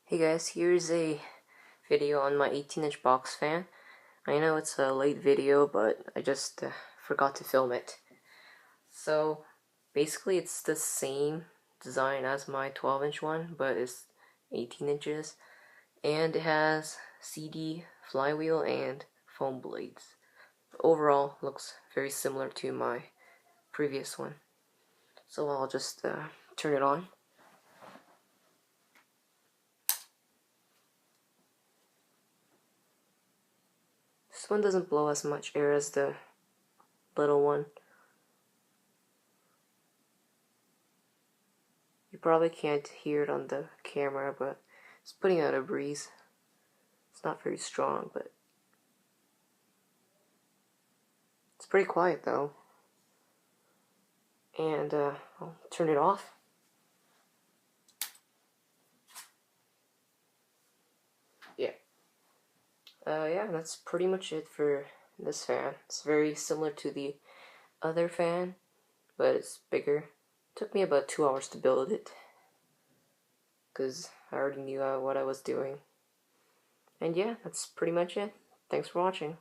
Hey guys, here's a video on my 18-inch box fan. I know it's a late video, but I just forgot to film it. So basically it's the same design as my 12-inch one, but it's 18 inches. And it has CD flywheel and foam blades. Overall, looks very similar to my previous one. So I'll just turn it on. This one doesn't blow as much air as the little one. You probably can't hear it on the camera, but it's putting out a breeze. It's not very strong, but it's pretty quiet though. And I'll turn it off. Yeah. Yeah, that's pretty much it for this fan. It's very similar to the other fan, but it's bigger. It took me about 2 hours to build it, because I already knew what I was doing. And yeah, that's pretty much it. Thanks for watching.